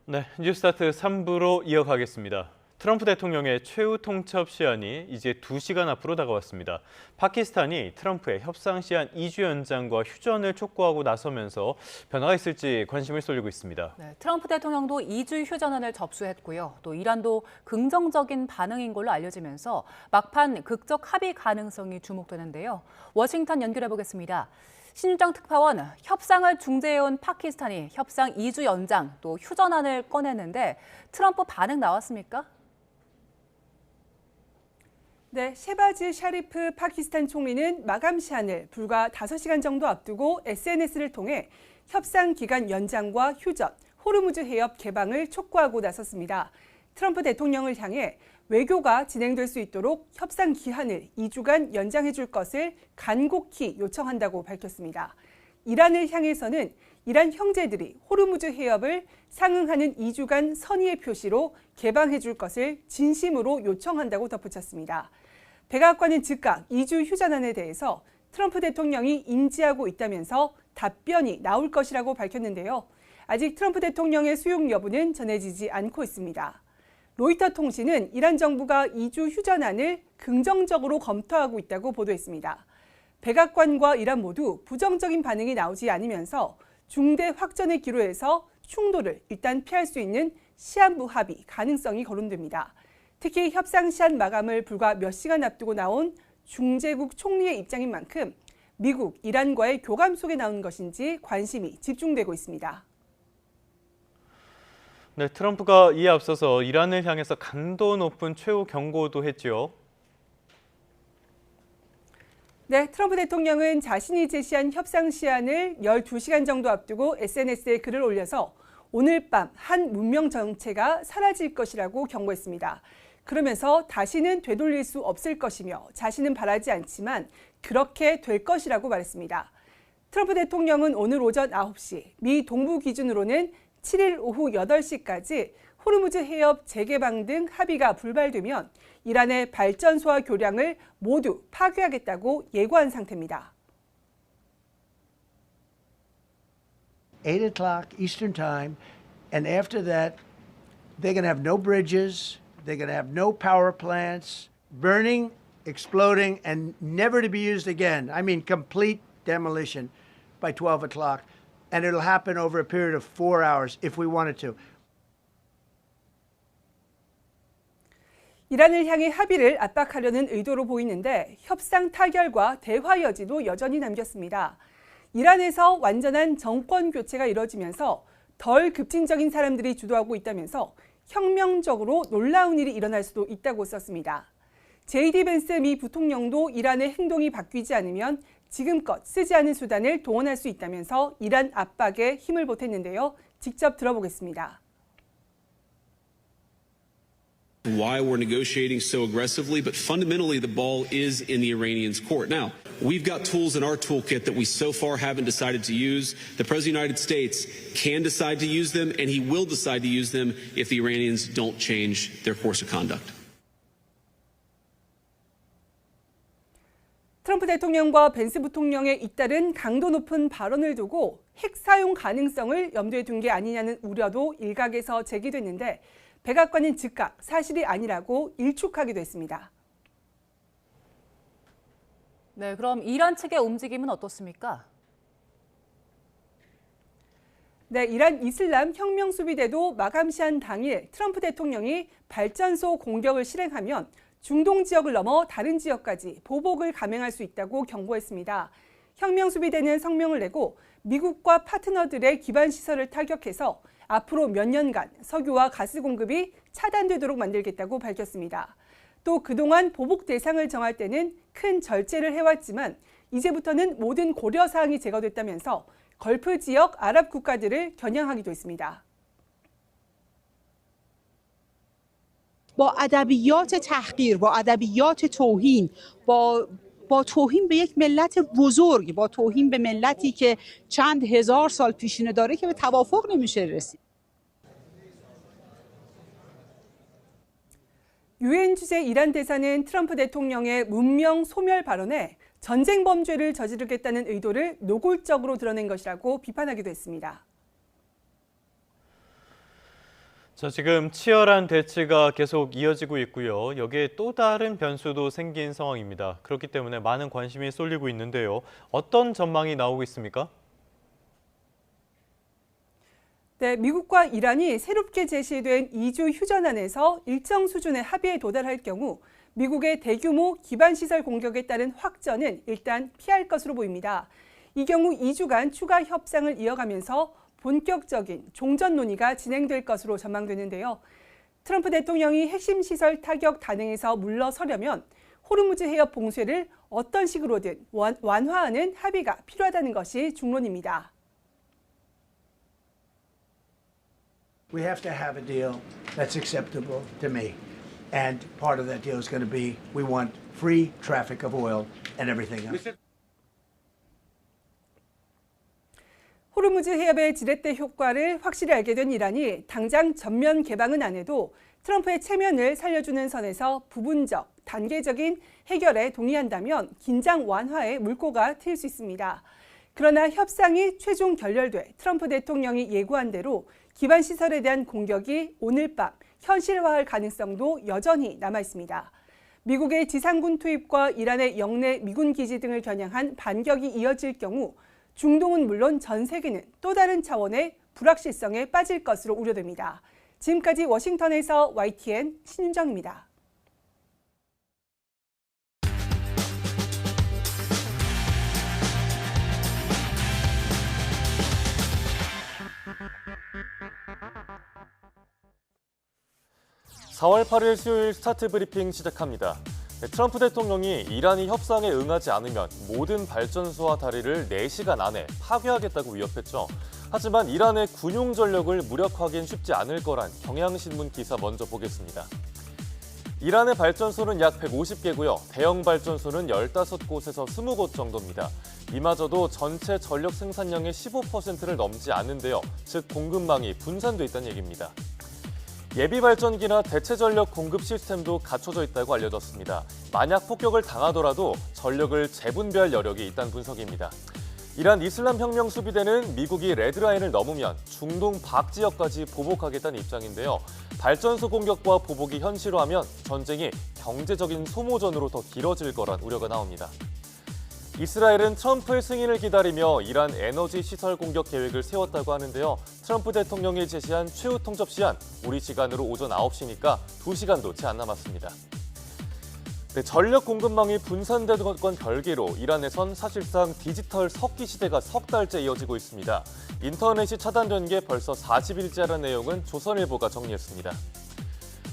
네, 뉴스타트 3부로 이어가겠습니다. 트럼프 대통령의 최후 통첩 시한이 이제 2시간 앞으로 다가왔습니다. 파키스탄이 트럼프의 협상 시한 2주 연장과 휴전을 촉구하고 나서면서 변화가 있을지 관심을 쏠리고 있습니다. 네, 트럼프 대통령도 2주 휴전안을 접수했고요. 또 이란도 긍정적인 반응인 걸로 알려지면서 막판 극적 합의 가능성이 주목되는데요. 워싱턴 연결해 보겠습니다. 신유정 특파원, 협상을 중재해온 파키스탄이 협상 2주 연장 또 휴전안을 꺼냈는데 트럼프 반응 나왔습니까? 네, 셰바즈 샤리프 파키스탄 총리는 마감 시한을 불과 5시간 정도 앞두고 SNS를 통해 협상 기간 연장과 휴전, 호르무즈 해협 개방을 촉구하고 나섰습니다. 트럼프 대통령을 향해 외교가 진행될 수 있도록 협상 기한을 2주간 연장해 줄 것을 간곡히 요청한다고 밝혔습니다. 이란을 향해서는 이란 형제들이 호르무즈 해협을 상응하는 2주간 선의의 표시로 개방해 줄 것을 진심으로 요청한다고 덧붙였습니다. 백악관은 즉각 2주 휴전안에 대해서 트럼프 대통령이 인지하고 있다면서 답변이 나올 것이라고 밝혔는데요. 아직 트럼프 대통령의 수용 여부는 전해지지 않고 있습니다. 로이터 통신은 이란 정부가 2주 휴전안을 긍정적으로 검토하고 있다고 보도했습니다. 백악관과 이란 모두 부정적인 반응이 나오지 않으면서 중대 확전의 기로에서 충돌을 일단 피할 수 있는 시한부 합의 가능성이 거론됩니다. 특히 협상 시한 마감을 불과 몇 시간 앞두고 나온 중재국 총리의 입장인 만큼 미국, 이란과의 교감 속에 나온 것인지 관심이 집중되고 있습니다. 네, 트럼프가 이에 앞서서 이란을 향해서 강도 높은 최후 경고도 했죠. 네, 트럼프 대통령은 자신이 제시한 협상 시한을 12시간 정도 앞두고 SNS에 글을 올려서 오늘 밤 한 문명 정체가 사라질 것이라고 경고했습니다. 그러면서 다시는 되돌릴 수 없을 것이며 자신은 바라지 않지만 그렇게 될 것이라고 말했습니다. 트럼프 대통령은 오늘 오전 9시, 미 동부 기준으로는 7일 오후 8시까지 호르무즈 해협 재개방 등 합의가 불발되면 이란의 발전소와 교량을 모두 파괴하겠다고 예고한 상태입니다. 8 o'clock Eastern Time, and after that, they're going to have no bridges, they're going to have no power plants, burning, exploding, and never to be used again. I mean, complete demolition by 12 o'clock. And it'll happen over a period of 4 hours if we wanted to. 이란을 향해 합의를 압박하려는 의도로 보이는데 협상 타결과 대화 여지도 여전히 남겼습니다. 이란에서 완전한 정권 교체가 이뤄지면서 덜 급진적인 사람들이 주도하고 있다면서 혁명적으로 놀라운 일이 일어날 수도 있다고 썼습니다. JD 벤스 미 부통령도 이란의 행동이 바뀌지 않으면 지금껏 쓰지 않은 수단을 동원할 수 있다면서 이란 압박에 힘을 보탰는데요. 직접 들어보겠습니다. Why we're negotiating so aggressively, but fundamentally the ball is in the Iranians' court. Now, we've got tools in our toolkit that we so far haven't decided to use. The President of the United States can decide to use them, and he will decide to use them if the Iranians don't change their course of conduct. 트럼프 대통령과 벤스 부통령의 잇따른 강도 높은 발언을 두고 핵 사용 가능성을 염두에 둔 게 아니냐는 우려도 일각에서 제기됐는데 백악관은 즉각 사실이 아니라고 일축하기도 했습니다. 네, 그럼 이란 측의 움직임은 어떻습니까? 네, 이란 이슬람 혁명 수비대도 마감 시한 당일 트럼프 대통령이 발전소 공격을 실행하면 중동 지역을 넘어 다른 지역까지 보복을 감행할 수 있다고 경고했습니다. 혁명 수비대는 성명을 내고 미국과 파트너들의 기반 시설을 타격해서 앞으로 몇 년간 석유와 가스 공급이 차단되도록 만들겠다고 밝혔습니다. 또 그동안 보복 대상을 정할 때는 큰 절제를 해왔지만 이제부터는 모든 고려 사항이 제거됐다면서 걸프 지역 아랍 국가들을 겨냥하기도 했습니다. با ادبیات تحقیر، با ادبیات توهین، با توهین به یک ملت بزرگ، با توهین به ملتی که چند هزار سال پیشینه داره که به توافق نمیشه رسید. 유엔 주재 이란 대사는 트럼프 대통령의 문명 소멸 발언에 전쟁 범죄를 저지르겠다는 의도를 노골적으로 드러낸 것이라고 비판하기도 했습니다. 자, 지금 치열한 대치가 계속 이어지고 있고요. 여기에 또 다른 변수도 생긴 상황입니다. 그렇기 때문에 많은 관심이 쏠리고 있는데요. 어떤 전망이 나오고 있습니까? 네, 미국과 이란이 새롭게 제시된 2주 휴전안에서 일정 수준의 합의에 도달할 경우 미국의 대규모 기반시설 공격에 따른 확전은 일단 피할 것으로 보입니다. 이 경우 2주간 추가 협상을 이어가면서 본격적인 종전 논의가 진행될 것으로 전망되는데요. 트럼프 대통령이 핵심 시설 타격 단행에서 물러서려면 호르무즈 해협 봉쇄를 어떤 식으로든 완화하는 합의가 필요하다는 것이 중론입니다. We have to have a deal that's acceptable to me. And part of that deal is going to be we want free traffic of oil and everything else. 호르무즈 해협의 지렛대 효과를 확실히 알게 된 이란이 당장 전면 개방은 안 해도 트럼프의 체면을 살려주는 선에서 부분적, 단계적인 해결에 동의한다면 긴장 완화의 물꼬가 트일 수 있습니다. 그러나 협상이 최종 결렬돼 트럼프 대통령이 예고한 대로 기반시설에 대한 공격이 오늘 밤 현실화할 가능성도 여전히 남아 있습니다. 미국의 지상군 투입과 이란의 영내 미군 기지 등을 겨냥한 반격이 이어질 경우 중동은 물론 전 세계는 또 다른 차원의 불확실성에 빠질 것으로 우려됩니다. 지금까지 워싱턴에서 YTN 신윤정입니다. (4월 8일) 수요일 스타트 브리핑 시작합니다. 트럼프 대통령이 이란이 협상에 응하지 않으면 모든 발전소와 다리를 4시간 안에 파괴하겠다고 위협했죠. 하지만 이란의 군용 전력을 무력화하긴 쉽지 않을 거란 경향신문 기사 먼저 보겠습니다. 이란의 발전소는 약 150개고요. 대형 발전소는 15곳에서 20곳 정도입니다. 이마저도 전체 전력 생산량의 15%를 넘지 않는데요. 즉 공급망이 분산돼 있다는 얘기입니다. 예비 발전기나 대체 전력 공급 시스템도 갖춰져 있다고 알려졌습니다. 만약 폭격을 당하더라도 전력을 재분배할 여력이 있다는 분석입니다. 이란 이슬람 혁명 수비대는 미국이 레드라인을 넘으면 중동 밖 지역까지 보복하겠다는 입장인데요. 발전소 공격과 보복이 현실화하면 전쟁이 경제적인 소모전으로 더 길어질 거란 우려가 나옵니다. 이스라엘은 트럼프의 승인을 기다리며 이란 에너지 시설 공격 계획을 세웠다고 하는데요. 트럼프 대통령이 제시한 최후 통첩 시한 우리 시간으로 오전 9시니까 2시간도 채 안 남았습니다. 네, 전력 공급망이 분산된 것과 별개로 이란에선 사실상 디지털 석기 시대가 석 달째 이어지고 있습니다. 인터넷이 차단된 게 벌써 40일째라는 내용은 조선일보가 정리했습니다.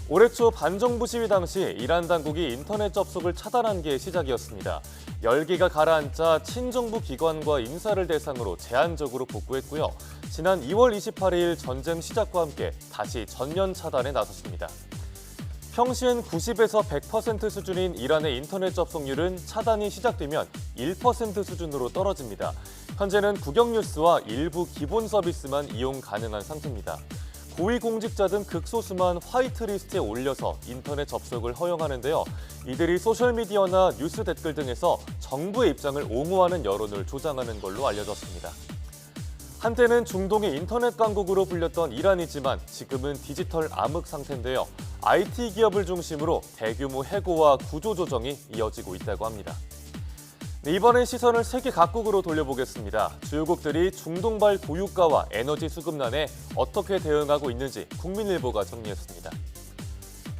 올해 초 반정부 시위 당시 이란 당국이 인터넷 접속을 차단한 게 시작이었습니다. 열기가 가라앉자 친정부 기관과 인사를 대상으로 제한적으로 복구했고요. 지난 2월 28일 전쟁 시작과 함께 다시 전면 차단에 나섰습니다. 평시엔 90에서 100% 수준인 이란의 인터넷 접속률은 차단이 시작되면 1% 수준으로 떨어집니다. 현재는 국영뉴스와 일부 기본 서비스만 이용 가능한 상태입니다. 고위공직자 등 극소수만 화이트리스트에 올려서 인터넷 접속을 허용하는데요. 이들이 소셜미디어나 뉴스 댓글 등에서 정부의 입장을 옹호하는 여론을 조장하는 걸로 알려졌습니다. 한때는 중동의 인터넷 강국으로 불렸던 이란이지만 지금은 디지털 암흑 상태인데요. IT 기업을 중심으로 대규모 해고와 구조조정이 이어지고 있다고 합니다. 이번엔 시선을 세계 각국으로 돌려보겠습니다. 주요국들이 중동발 고유가와 에너지 수급난에 어떻게 대응하고 있는지 국민일보가 정리했습니다.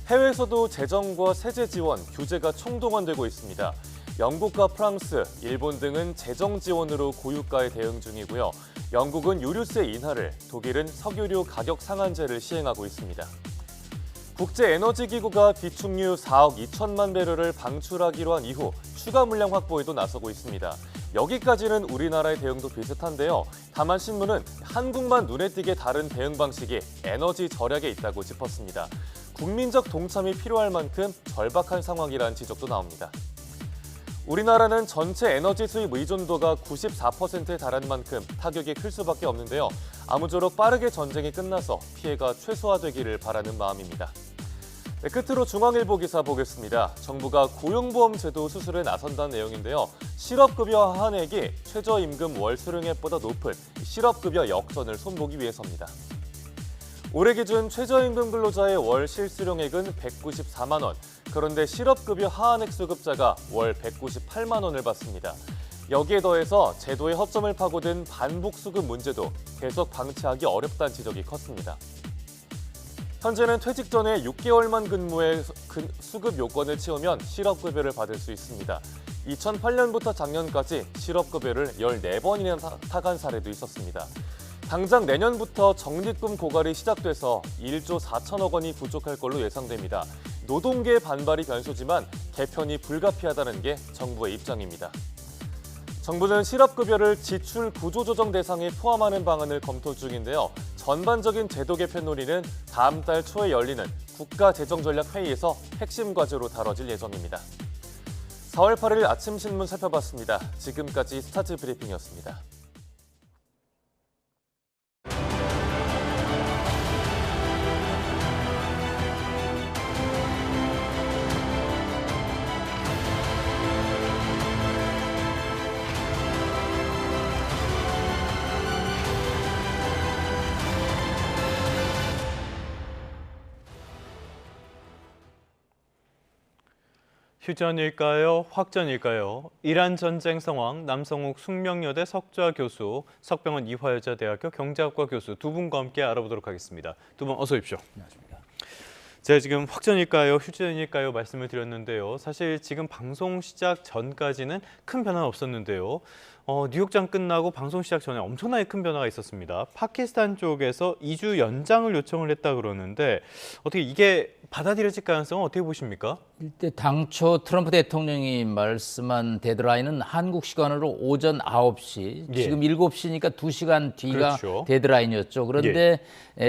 해외에서도 재정과 세제 지원, 규제가 총동원되고 있습니다. 영국과 프랑스, 일본 등은 재정 지원으로 고유가에 대응 중이고요. 영국은 유류세 인하를, 독일은 석유류 가격 상한제를 시행하고 있습니다. 국제에너지기구가 비축유 4억 2천만 배럴을 방출하기로 한 이후 추가 물량 확보에도 나서고 있습니다. 여기까지는 우리나라의 대응도 비슷한데요. 다만 신문은 한국만 눈에 띄게 다른 대응 방식이 에너지 절약에 있다고 짚었습니다. 국민적 동참이 필요할 만큼 절박한 상황이라는 지적도 나옵니다. 우리나라는 전체 에너지 수입 의존도가 94%에 달한 만큼 타격이 클 수밖에 없는데요. 아무쪼록 빠르게 전쟁이 끝나서 피해가 최소화되기를 바라는 마음입니다. 네, 끝으로 중앙일보 기사 보겠습니다. 정부가 고용보험 제도 수술에 나선다는 내용인데요. 실업급여 하한액이 최저임금 월수령액보다 높은 실업급여 역전을 손보기 위해서입니다. 올해 기준 최저임금 근로자의 월 실수령액은 194만 원, 그런데 실업급여 하한액 수급자가 월 198만 원을 받습니다. 여기에 더해서 제도의 허점을 파고든 반복수급 문제도 계속 방치하기 어렵다는 지적이 컸습니다. 현재는 퇴직 전에 6개월만 근무해 수급 요건을 채우면 실업급여를 받을 수 있습니다. 2008년부터 작년까지 실업급여를 14번이나 타간 사례도 있었습니다. 당장 내년부터 적립금 고갈이 시작돼서 1조 4천억 원이 부족할 걸로 예상됩니다. 노동계의 반발이 변수지만 개편이 불가피하다는 게 정부의 입장입니다. 정부는 실업급여를 지출 구조조정 대상에 포함하는 방안을 검토 중인데요. 전반적인 제도 개편 논의는 다음 달 초에 열리는 국가재정전략회의에서 핵심 과제로 다뤄질 예정입니다. 4월 8일 아침 신문 살펴봤습니다. 지금까지 스타트 브리핑이었습니다. 휴전일까요? 확전일까요? 이란 전쟁 상황 남성욱 숙명여대 석좌 교수, 석병원 이화여자대학교 경제학과 교수 두 분과 함께 알아보도록 하겠습니다. 두 분 어서 오십시오. 안녕하십니까. 제가 지금 확전일까요? 휴전일까요? 말씀을 드렸는데요. 사실 지금 방송 시작 전까지는 큰 변화는 없었는데요. 뉴욕장 끝나고 방송 시작 전에 엄청나게 큰 변화가 있었습니다. 파키스탄 쪽에서 2주 연장을 요청을 했다 그러는데 어떻게 이게 받아들여질 가능성은 어떻게 보십니까? 일단 당초 트럼프 대통령이 말씀한 데드라인은 한국 시간으로 오전 9시, 예. 지금 7시니까 2시간 뒤가 그렇죠. 데드라인이었죠. 그런데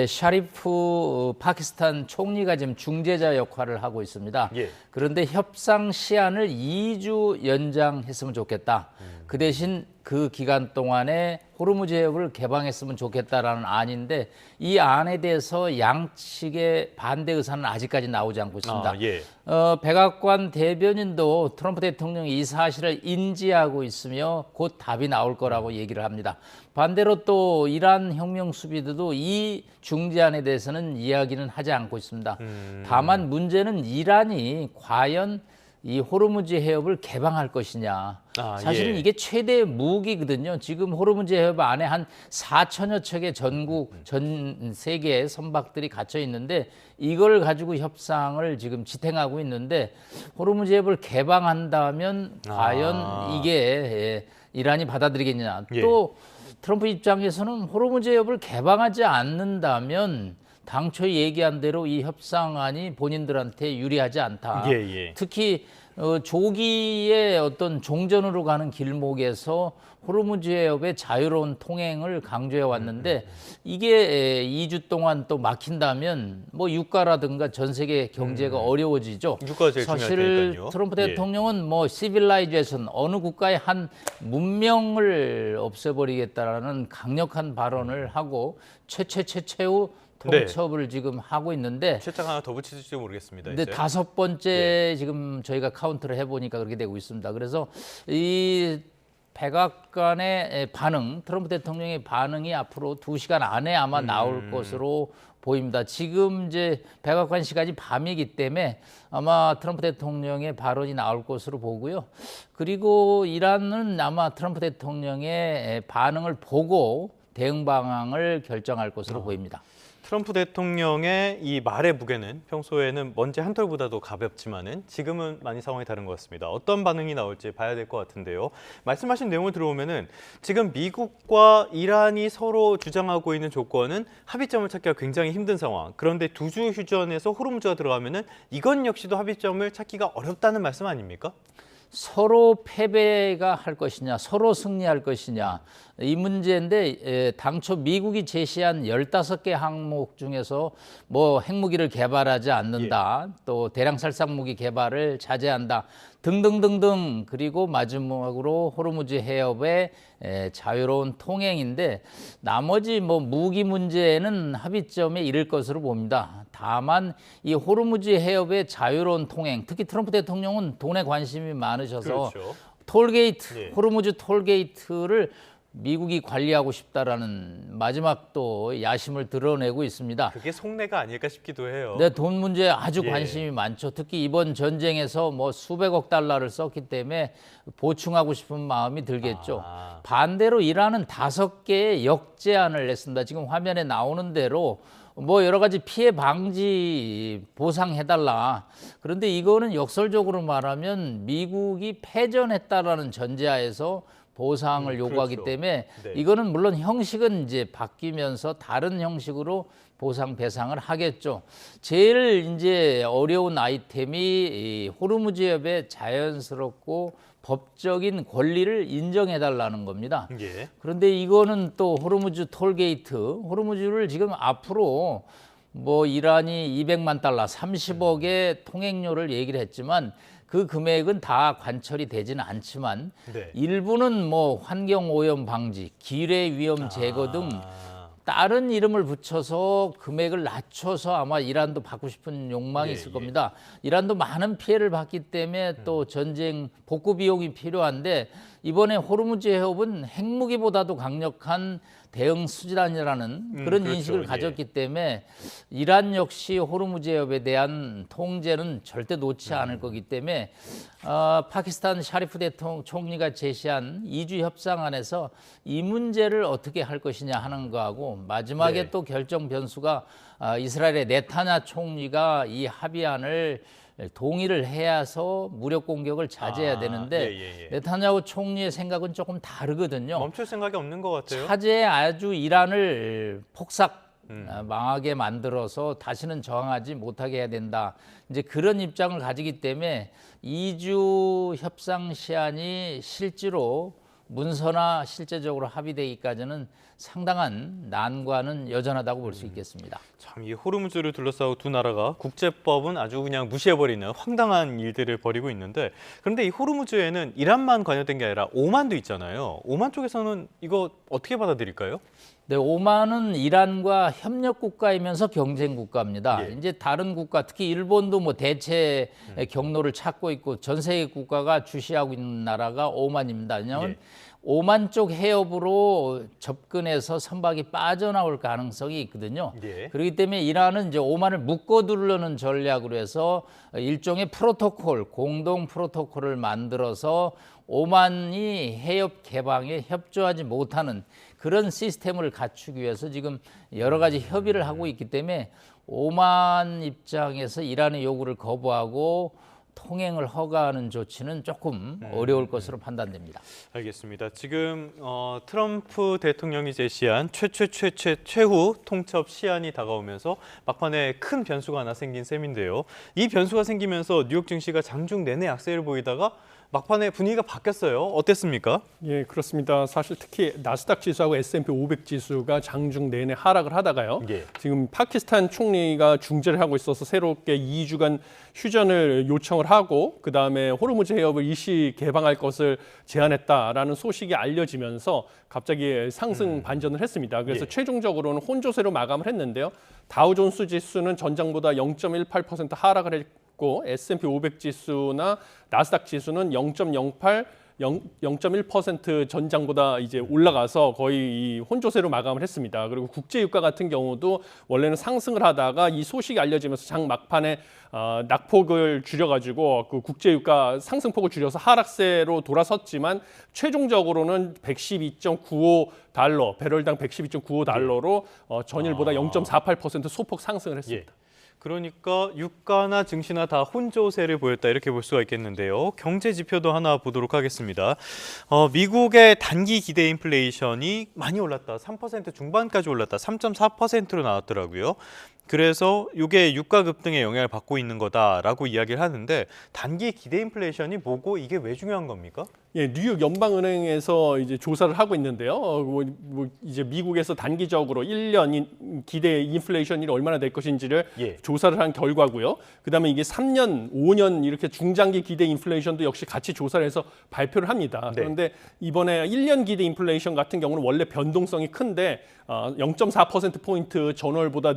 샤리프 파키스탄 총리가 지금 중재자 역할을 하고 있습니다. 예. 그런데 협상 시한을 2주 연장했으면 좋겠다. 그 대신 그 기간 동안에 호르무즈 해협을 개방했으면 좋겠다라는 안인데 이 안에 대해서 양측의 반대 의사는 아직까지 나오지 않고 있습니다. 예. 백악관 대변인도 트럼프 대통령이 이 사실을 인지하고 있으며 곧 답이 나올 거라고 얘기를 합니다. 반대로 또 이란 혁명 수비대도 이 중재안에 대해서는 이야기는 하지 않고 있습니다. 다만 문제는 이란이 과연 이 호르무즈 해협을 개방할 것이냐. 사실은 예. 이게 최대 무기거든요. 지금 호르무즈 해협 안에 한 4천여 척의 전 세계의 선박들이 갇혀 있는데 이걸 가지고 협상을 지금 지탱하고 있는데 호르무즈 해협을 개방한다면 과연 이게 이란이 받아들이겠느냐. 예. 또 트럼프 입장에서는 호르무즈 해협을 개방하지 않는다면 당초 얘기한 대로 이 협상안이 본인들한테 유리하지 않다. 예. 특히 조기의 어떤 종전으로 가는 길목에서 호르무즈 해협의 자유로운 통행을 강조해 왔는데 이게 2주 동안 또 막힌다면 뭐 유가라든가 전 세계 경제가 어려워지죠. 유가가 제일 중요할 사실 테니까요. 트럼프 예. 대통령은 뭐 시빌라이제이션 어느 국가의 한 문명을 없애버리겠다라는 강력한 발언을 하고 최후 통첩을 지금 하고 있는데 채짝 하나 더 붙일지 모르겠습니다. 근데 이제. 5번째 지금 저희가 카운트를 해보니까 그렇게 되고 있습니다. 그래서 이 백악관의 반응, 트럼프 대통령의 반응이 앞으로 2시간 안에 아마 나올 것으로 보입니다. 지금 이제 백악관 시간이 밤이기 때문에 아마 트럼프 대통령의 발언이 나올 것으로 보고요. 그리고 이란은 아마 트럼프 대통령의 반응을 보고 대응 방향을 결정할 것으로 보입니다. 트럼프 대통령의 이 말의 무게는 평소에는 먼지 한 톨보다도 가볍지만은 지금은 많이 상황이 다른 것 같습니다. 어떤 반응이 나올지 봐야 될 것 같은데요. 말씀하신 내용을 들어보면은 지금 미국과 이란이 서로 주장하고 있는 조건은 합의점을 찾기가 굉장히 힘든 상황. 그런데 2주 휴전에서 호르무즈가 들어가면은 이건 역시도 합의점을 찾기가 어렵다는 말씀 아닙니까? 서로 패배가 할 것이냐, 서로 승리할 것이냐 이 문제인데 당초 미국이 제시한 15개 항목 중에서 뭐 핵무기를 개발하지 않는다, 또 대량 살상무기 개발을 자제한다 등등등등 그리고 마지막으로 호르무즈 해협의 자유로운 통행인데 나머지 뭐 무기 문제는 합의점에 이를 것으로 봅니다. 다만 이 호르무즈 해협의 자유로운 통행, 특히 트럼프 대통령은 돈에 관심이 많으셔서 그렇죠. 톨게이트, 호르무즈 톨게이트를 미국이 관리하고 싶다라는 마지막 또 야심을 드러내고 있습니다. 그게 속내가 아닐까 싶기도 해요. 네, 돈 문제에 아주 예. 관심이 많죠. 특히 이번 전쟁에서 뭐 수백억 달러를 썼기 때문에 보충하고 싶은 마음이 들겠죠. 아. 반대로 이란은 5개의 역제안을 냈습니다. 지금 화면에 나오는 대로 뭐 여러 가지 피해 방지 보상해달라. 그런데 이거는 역설적으로 말하면 미국이 패전했다라는 전제하에서 보상을 요구하기 그렇죠. 때문에 네. 이거는 물론 형식은 이제 바뀌면서 다른 형식으로 보상 배상을 하겠죠. 제일 이제 어려운 아이템이 이 호르무즈 해협의 자연스럽고 법적인 권리를 인정해달라는 겁니다. 예. 그런데 이거는 또 호르무즈 톨게이트, 호르무즈를 지금 앞으로 뭐 이란이 200만 달러, 30억의 통행료를 얘기를 했지만 그 금액은 다 관철이 되지는 않지만 네. 일부는 뭐 환경 오염 방지, 기뢰 위험 제거 등 아. 다른 이름을 붙여서 금액을 낮춰서 아마 이란도 받고 싶은 욕망이 예, 있을 예. 겁니다. 이란도 많은 피해를 받기 때문에 또 전쟁 복구 비용이 필요한데 이번에 호르무즈 해협은 핵무기보다도 강력한 대응 수단이라는 그런 그렇죠. 인식을 예. 가졌기 때문에 이란 역시 호르무즈 해협에 대한 통제는 절대 놓지 않을 거기 때문에 파키스탄 샤리프 대통령 총리가 제시한 2주 협상안에서 이 문제를 어떻게 할 것이냐 하는 거하고 마지막에 네. 또 결정 변수가 이스라엘의 네타냐 총리가 이 합의안을 동의를 해야서 무력 공격을 자제해야 되는데 예. 네타냐후 총리의 생각은 조금 다르거든요. 멈출 생각이 없는 것 같아요. 차제에 아주 이란을 폭삭 망하게 만들어서 다시는 저항하지 못하게 해야 된다. 이제 그런 입장을 가지기 때문에 2주 협상 시한이 실제로 문서나 실제적으로 합의되기까지는 상당한 난관은 여전하다고 볼 수 있겠습니다. 참 이 호르무즈를 둘러싸고 두 나라가 국제법은 아주 그냥 무시해버리는 황당한 일들을 벌이고 있는데 그런데 이 호르무즈에는 이란만 관여된 게 아니라 오만도 있잖아요. 오만 쪽에서는 이거 어떻게 받아들일까요? 네, 오만은 이란과 협력 국가이면서 경쟁 국가입니다. 예. 이제 다른 국가, 특히 일본도 뭐 대체 경로를 찾고 있고 전 세계 국가가 주시하고 있는 나라가 오만입니다. 왜냐하면 예. 오만 쪽 해협으로 접근해서 선박이 빠져나올 가능성이 있거든요. 예. 그렇기 때문에 이란은 이제 오만을 묶어두려는 전략으로 해서 일종의 프로토콜, 공동 프로토콜을 만들어서 오만이 해협 개방에 협조하지 못하는 그런 시스템을 갖추기 위해서 지금 여러 가지 협의를 하고 있기 때문에 오만 입장에서 이란의 요구를 거부하고 통행을 허가하는 조치는 조금 어려울 것으로 판단됩니다. 알겠습니다. 지금 트럼프 대통령이 제시한 최후 통첩 시한이 다가오면서 막판에 큰 변수가 하나 생긴 셈인데요. 이 변수가 생기면서 뉴욕 증시가 장중 내내 약세를 보이다가 막판에 분위기가 바뀌었어요. 어땠습니까? 예, 그렇습니다. 사실 특히 나스닥 지수하고 S&P 500 지수가 장중 내내 하락을 하다가요. 예. 지금 파키스탄 총리가 중재를 하고 있어서 새롭게 2주간 휴전을 요청을 하고 그다음에 호르무즈 해협을 일시 개방할 것을 제안했다라는 소식이 알려지면서 갑자기 상승 반전을 했습니다. 그래서 예. 최종적으로는 혼조세로 마감을 했는데요. 다우존스 지수는 전장보다 0.18% 하락을 했고 S&P 500 지수나 나스닥 지수는 0.1% 전장보다 이제 올라가서 거의 이 혼조세로 마감을 했습니다. 그리고 국제 유가 같은 경우도 원래는 상승을 하다가 이 소식이 알려지면서 장 막판에 낙폭을 줄여가지고 그 국제 유가 상승폭을 줄여서 하락세로 돌아섰지만 최종적으로는 112.95 달러, 배럴당 112.95 달러로 전일보다 0.48% 소폭 상승을 했습니다. 예. 그러니까 유가나 증시나 다 혼조세를 보였다 이렇게 볼 수가 있겠는데요. 경제 지표도 하나 보도록 하겠습니다. 미국의 단기 기대 인플레이션이 많이 올랐다. 3% 중반까지 올랐다. 3.4%로 나왔더라고요. 그래서 이게 유가 급등에 영향을 받고 있는 거다라고 이야기를 하는데 단기 기대 인플레이션이 뭐고 이게 왜 중요한 겁니까? 예, 뉴욕 연방은행에서 이제 조사를 하고 있는데요. 이제 미국에서 단기적으로 1년 기대 인플레이션이 얼마나 될 것인지를 예. 조사를 한 결과고요. 그다음에 이게 3년, 5년 이렇게 중장기 기대 인플레이션도 역시 같이 조사를 해서 발표를 합니다. 네. 그런데 이번에 1년 기대 인플레이션 같은 경우는 원래 변동성이 큰데 0.4%포인트 전월보다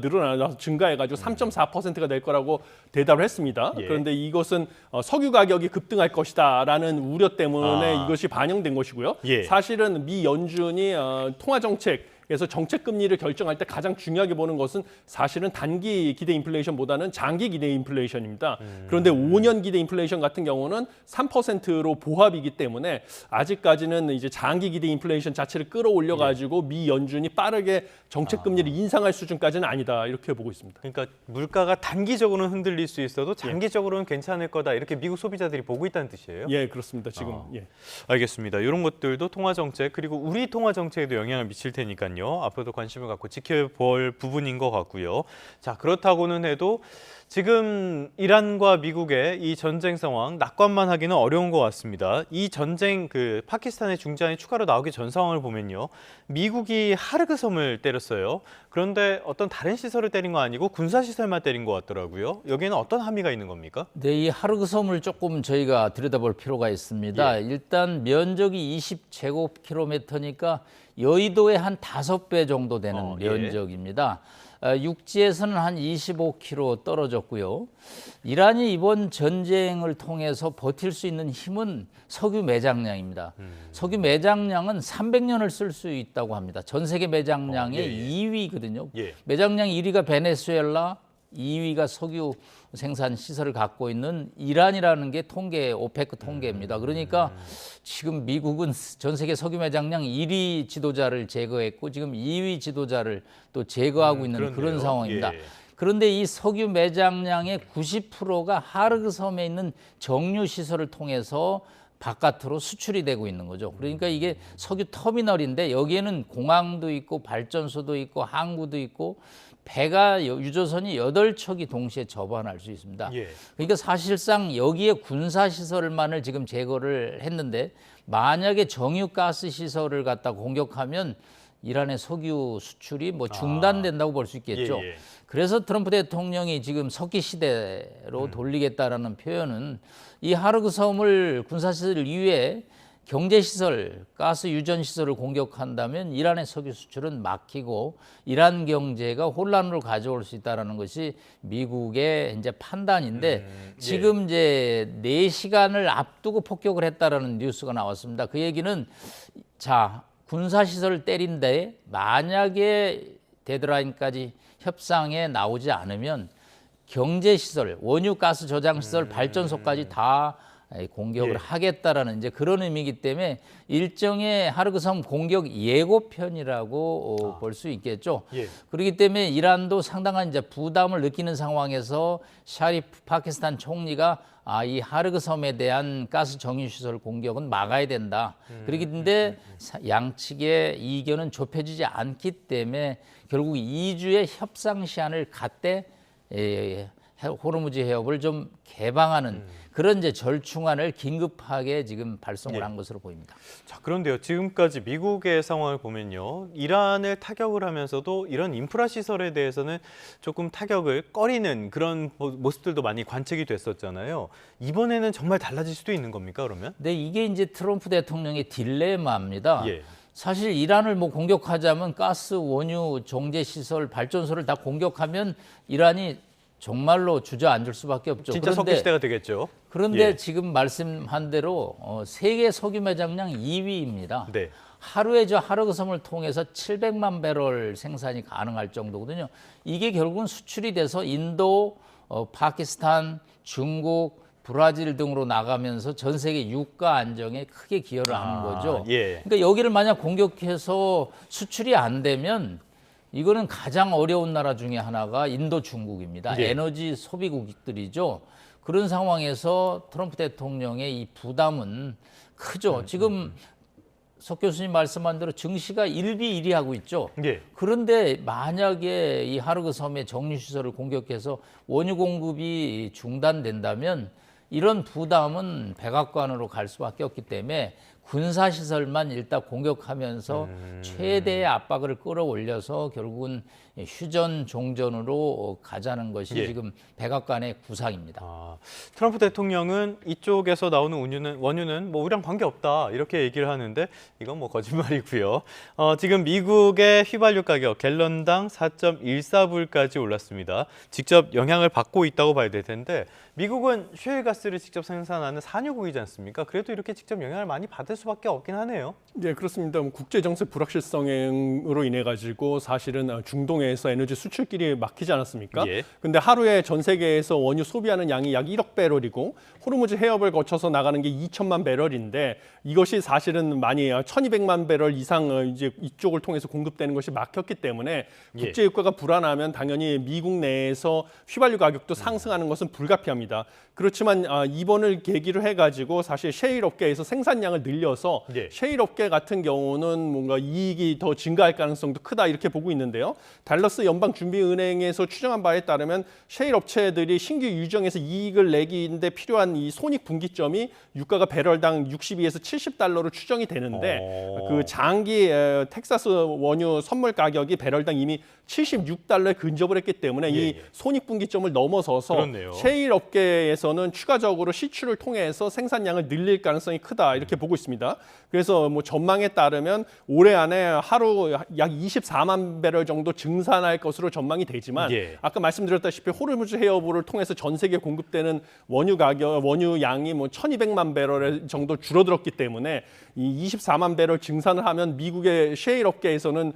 증가해가지고 3.4%가 될 거라고 대답을 했습니다. 예. 그런데 이것은 석유 가격이 급등할 것이다라는 우려 때문에 이것이 반영된 것이고요. 예. 사실은 미 연준이 통화 정책에서 정책 금리를 결정할 때 가장 중요하게 보는 것은 사실은 단기 기대 인플레이션보다는 장기 기대 인플레이션입니다. 그런데 5년 기대 인플레이션 같은 경우는 3%로 보합이기 때문에 아직까지는 이제 장기 기대 인플레이션 자체를 끌어올려 가지고 미 연준이 빠르게 정책 금리를 인상할 수준까지는 아니다 이렇게 보고 있습니다. 그러니까 물가가 단기적으로는 흔들릴 수 있어도 장기적으로는 괜찮을 거다 이렇게 미국 소비자들이 보고 있다는 뜻이에요? 예, 그렇습니다. 지금 예. 알겠습니다. 이런 것들도 통화 정책 그리고 우리 통화 정책에도 영향을 미칠 테니까요. 앞으로도 관심을 갖고 지켜볼 부분인 것 같고요. 자, 그렇다고는 해도 지금 이란과 미국의 이 전쟁 상황 낙관만 하기는 어려운 것 같습니다. 이 전쟁 파키스탄의 중재안이 추가로 나오기 전 상황을 보면요. 미국이 하르그 섬을 때렸어요. 그런데 어떤 다른 시설을 때린 거 아니고 군사 시설만 때린 것 같더라고요. 여기에는 어떤 함의가 있는 겁니까? 네, 이 하르그 섬을 조금 저희가 들여다볼 필요가 있습니다. 예. 일단 면적이 20제곱킬로미터니까 여의도의 한 5배 정도 되는 예. 면적입니다. 육지에서는 한 25km 떨어졌고요. 이란이 이번 전쟁을 통해서 버틸 수 있는 힘은 석유 매장량입니다. 석유 매장량은 300년을 쓸 수 있다고 합니다. 전 세계 매장량의 2위거든요. 예. 매장량 1위가 베네수엘라, 2위가 석유 생산 시설을 갖고 있는 이란이라는 게 오페크 통계입니다. 그러니까 지금 미국은 전 세계 석유 매장량 1위 지도자를 제거했고 지금 2위 지도자를 또 제거하고 있는 그렇네요. 그런 상황입니다. 예. 그런데 이 석유 매장량의 90%가 하르그 섬에 있는 정유 시설을 통해서 바깥으로 수출이 되고 있는 거죠. 그러니까 이게 석유 터미널인데 여기에는 공항도 있고 발전소도 있고 항구도 있고 유조선이 8척이 동시에 접안할 수 있습니다. 예. 그러니까 사실상 여기에 군사시설만을 지금 제거를 했는데 만약에 정유가스 시설을 갖다 공격하면 이란의 석유 수출이 중단된다고 볼 수 있겠죠. 예. 그래서 트럼프 대통령이 지금 석기 시대로 돌리겠다라는 표현은 이 하르그 섬을 군사시설 이외에 경제시설, 가스 유전시설을 공격한다면 이란의 석유 수출은 막히고 이란 경제가 혼란으로 가져올 수 있다는 것이 미국의 이제 판단인데 지금 이제 4시간을 앞두고 폭격을 했다라는 뉴스가 나왔습니다. 그 얘기는 자, 군사시설을 때린데 만약에 데드라인까지 협상에 나오지 않으면 경제시설, 원유가스 저장시설, 발전소까지 다 공격을 예. 하겠다라는 이제 그런 의미이기 때문에 일종의 하르그 섬 공격 예고편이라고 볼 수 있겠죠. 예. 그렇기 때문에 이란도 상당한 이제 부담을 느끼는 상황에서 샤리프 파키스탄 총리가 이 하르그 섬에 대한 가스 정유 시설 공격은 막아야 된다. 그렇기 때문에 양측의 이견은 좁혀지지 않기 때문에 결국 2주의 협상 시한을 갖되 호르무즈 해협을 좀 개방하는 그런 이제 절충안을 긴급하게 지금 발송을 한 것으로 보입니다. 자, 그런데요. 지금까지 미국의 상황을 보면요. 이란을 타격을 하면서도 이런 인프라 시설에 대해서는 조금 타격을 꺼리는 그런 모습들도 많이 관측이 됐었잖아요. 이번에는 정말 달라질 수도 있는 겁니까, 그러면? 네, 이게 이제 트럼프 대통령의 딜레마입니다. 예. 사실 이란을 공격하자면 가스, 원유, 정제 시설, 발전소를 다 공격하면 이란이 정말로 주저앉을 수밖에 없죠. 진짜 석기 시대가 되겠죠. 그런데 예. 지금 말씀한 대로 세계 석유 매장량 2위입니다. 네. 하루에 하르그 섬을 통해서 700만 배럴 생산이 가능할 정도거든요. 이게 결국은 수출이 돼서 인도, 파키스탄, 중국, 브라질 등으로 나가면서 전 세계 유가 안정에 크게 기여를 하는 거죠. 예. 그러니까 여기를 만약 공격해서 수출이 안 되면 이거는 가장 어려운 나라 중에 하나가 인도, 중국입니다. 예. 에너지 소비국들이죠. 그런 상황에서 트럼프 대통령의 이 부담은 크죠. 지금 석 교수님 말씀한 대로 증시가 일비일비하고 있죠. 예. 그런데 만약에 이 하르그 섬의 정유 시설을 공격해서 원유 공급이 중단된다면 이런 부담은 백악관으로 갈 수밖에 없기 때문에 군사시설만 일단 공격하면서 최대의 압박을 끌어올려서 결국은 휴전 종전으로 가자는 것이 예. 지금 백악관의 구상입니다. 트럼프 대통령은 이쪽에서 나오는 원유는 뭐 우리랑 관계없다 이렇게 얘기를 하는데 이건 뭐 거짓말이고요. 지금 미국의 휘발유 가격 갤런당 4.14불까지 올랐습니다. 직접 영향을 받고 있다고 봐야 될 텐데 미국은 셰일가스를 직접 생산하는 산유국이지 않습니까? 그래도 이렇게 직접 영향을 많이 받을 수밖에 없긴 하네요. 네, 그렇습니다. 국제 정세 불확실성으로 인해 가지고 사실은 중동에서 에너지 수출길이 막히지 않았습니까? 예. 근데 하루에 전 세계에서 원유 소비하는 양이 약 1억 배럴이고 호르무즈 해협을 거쳐서 나가는 게 2천만 배럴인데 이것이 사실은 많이 1,200만 배럴 이상 이제 이쪽을 통해서 공급되는 것이 막혔기 때문에 국제 유가가 불안하면 당연히 미국 내에서 휘발유 가격도 상승하는 것은 불가피합니다. 그렇지만 이번을 계기로 해가지고 사실 셰일 업계에서 생산량을 늘려서 예. 셰일 업계 같은 경우는 뭔가 이익이 더 증가할 가능성도 크다 이렇게 보고 있는데요. 달러스 연방준비은행에서 추정한 바에 따르면 셰일 업체들이 신규 유정에서 이익을 내기인데 필요한 이 손익분기점이 유가가 배럴당 62에서 70달러로 추정이 되는데 그 장기 텍사스 원유 선물 가격이 배럴당 이미 76달러에 근접을 했기 때문에 이 손익분기점을 넘어서서 그렇네요. 셰일 업계에서는 추가적으로 시추를 통해서 생산량을 늘릴 가능성이 크다 이렇게 보고 있습니다. 그래서 뭐 전망에 따르면 올해 안에 하루 약 24만 배럴 정도 증산할 것으로 전망이 되지만 아까 말씀드렸다시피 호르무즈 해협을 통해서 전 세계에 공급되는 원유 양이 뭐 1,200만 배럴 정도 줄어들었기 때문에 이 24만 배럴 증산을 하면 미국의 셰일 업계에서는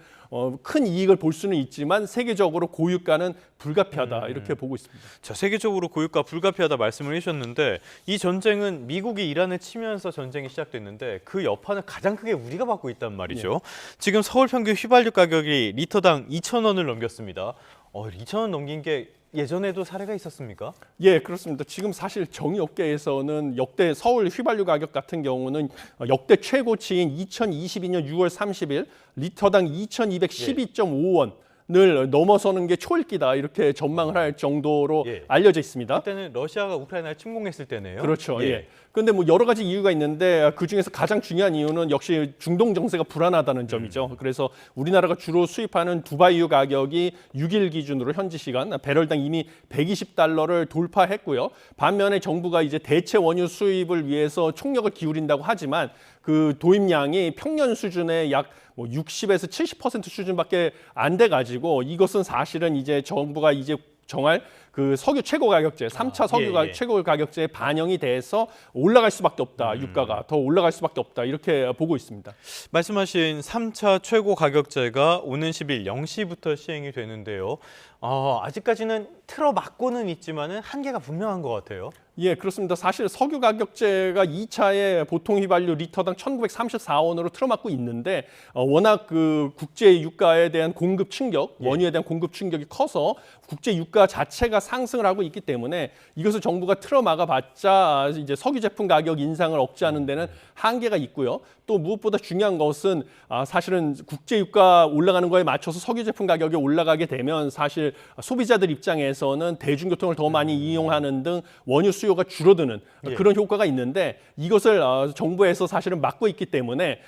큰 이익을 볼 수는 있지만 세계적으로 고유가는 불가피하다 이렇게 보고 있습니다. 자, 세계적으로 고유가 불가피하다 말씀을 해주셨는데 이 전쟁은 미국이 이란을 치면서 전쟁이 시작됐는데 그 여파는 가장 크게 우리가 받고 있단 말이죠. 지금 서울 평균 휘발유 가격이 리터당 2,000원을 넘겼습니다. 2,000원 넘긴 게 예전에도 사례가 있었습니까? 예, 그렇습니다. 지금 사실 정유업계에서는 역대 서울 휘발유 가격 같은 경우는 역대 최고치인 2022년 6월 30일 리터당 2,212.5원. 을 넘어서는 게 초읽기다 이렇게 전망을 할 정도로 알려져 있습니다. 그때는 러시아가 우크라이나를 침공했을 때네요. 그렇죠. 예. 그런데 뭐 여러 가지 이유가 있는데 그 중에서 가장 중요한 이유는 역시 중동 정세가 불안하다는 점이죠. 그래서 우리나라가 주로 수입하는 두바이유 가격이 6일 기준으로 현지 시간 배럴당 이미 120달러를 돌파했고요. 반면에 정부가 이제 대체 원유 수입을 위해서 총력을 기울인다고 하지만 그 도입량이 평년 수준의 약 60에서 70% 수준밖에 안 돼 가지고 이것은 사실은 이제 정부가 이제 정할 그 석유 최고 가격제, 3차 석유 최고 가격제에 반영이 돼서 올라갈 수밖에 없다. 유가가 더 올라갈 수밖에 없다. 이렇게 보고 있습니다. 말씀하신 3차 최고 가격제가 오는 10일 0시부터 시행이 되는데요. 아직까지는 틀어막고는 있지만은 한계가 분명한 것 같아요. 예, 그렇습니다. 사실 석유 가격제가 2차에 보통 휘발유 리터당 1,934원으로 틀어막고 있는데 워낙 그 국제 유가에 대한 공급 충격, 원유에 대한 공급 충격이 커서 국제 유가 자체가 상승을 하고 있기 때문에 이것을 정부가 틀어막아봤자 이제 석유 제품 가격 인상을 억제하는 데는 한계가 있고요. 또 무엇보다 중요한 것은 사실은 국제 유가 올라가는 거에 맞춰서 석유 제품 가격이 올라가게 되면 사실 소비자들 입장에서는 대중교통을 더 많이 이용하는 등 원유 수요가 줄어드는 그런 효과가 있는데 이것을 정부에서 사실은 막고 있기 때문에